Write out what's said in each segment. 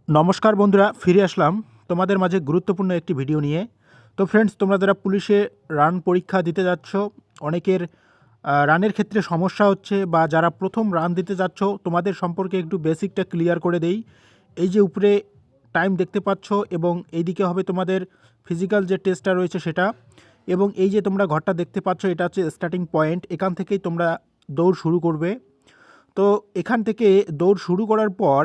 নমস্কার বন্ধুরা, ফিরে আসলাম তোমাদের মাঝে গুরুত্বপূর্ণ একটি ভিডিও নিয়ে। তো ফ্রেন্ডস, তোমরা যারা পুলিশে রান পরীক্ষা দিতে যাচ্ছ, অনেকের রানের ক্ষেত্রে সমস্যা হচ্ছে, বা যারা প্রথম রান দিতে যাচ্ছ তোমাদের সম্পর্কে একটু বেসিকটা ক্লিয়ার করে দেই। এই যে উপরে টাইম দেখতে পাচ্ছ এবং এইদিকে হবে তোমাদের ফিজিক্যাল যে টেস্টটা রয়েছে সেটা, এবং এই যে তোমরা ঘরটা দেখতে পাচ্ছ এটা হচ্ছে স্টার্টিং পয়েন্ট। এখান থেকেই তোমরা দৌড় শুরু করবে। তো এখান থেকে দৌড় শুরু করার পর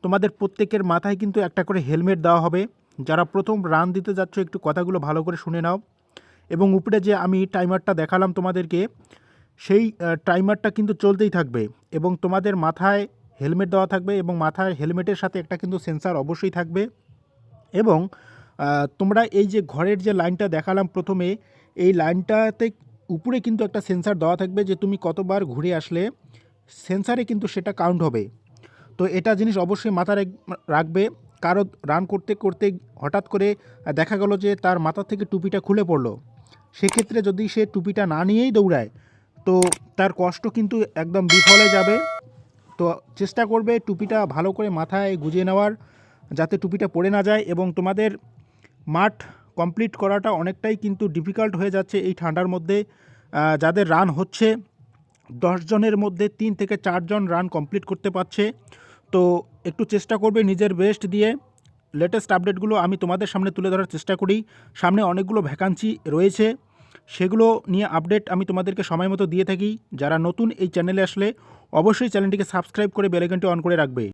তোমাদের প্রত্যেকের মাথায় কিন্তু একটা করে হেলমেট দেওয়া হবে। যারা প্রথম রান দিতে যাচ্ছ একটু কথাগুলো ভালো করে শুনে নাও। এবং উপরে যে আমি টাইমারটা দেখালাম তোমাদেরকে, সেই টাইমারটা কিন্তু চলতেই থাকবে এবং তোমাদের মাথায় হেলমেট দেওয়া থাকবে, এবং মাথায় হেলমেটের সাথে একটা কিন্তু সেন্সার অবশ্যই থাকবে। এবং তোমরা এই যে ঘরের যে লাইনটা দেখালাম প্রথমে, এই লাইনটাতে উপরে কিন্তু একটা সেন্সার দেওয়া থাকবে, যে তুমি কতবার ঘুরে আসলে সেন্সারে কিন্তু সেটা কাউন্ট হবে। তো এটা জিনিস অবশ্যই মাথায় রাখবে। কারো রান করতে করতে হঠাৎ করে দেখা গেল যে তার মাথা থেকে টুপিটা খুলে পড়লো, সেক্ষেত্রে যদি সে টুপিটা না নিয়েই দৌড়ায় তো তার কষ্ট কিন্তু একদম বিফলে যাবে। তো চেষ্টা করবে টুপিটা ভালো করে মাথায় গুঁজে নেওয়ার, যাতে টুপিটা পড়ে না যায়। এবং তোমাদের মাঠ কমপ্লিট করাটা অনেকটাই কিন্তু ডিফিকাল্ট হয়ে যাচ্ছে এই ঠান্ডার মধ্যে। যাদের রান হচ্ছে 10 জনের মধ্যে 3 থেকে 4 জন রান কমপ্লিট করতে পারছে। তো একটু চেষ্টা করবে নিজের বেস্ট দিয়ে। লেটেস্ট আপডেটগুলো আমি তোমাদের সামনে তুলে ধরার চেষ্টা করি। সামনে অনেকগুলো ভ্যাকান্সি রয়েছে, সেগুলো নিয়ে আপডেট আমি তোমাদেরকে সময় মতো দিয়ে থাকি। যারা নতুন এই চ্যানেলে আসলে অবশ্যই চ্যানেলটিকে সাবস্ক্রাইব করে বেল আইকনটি অন করে রাখবে।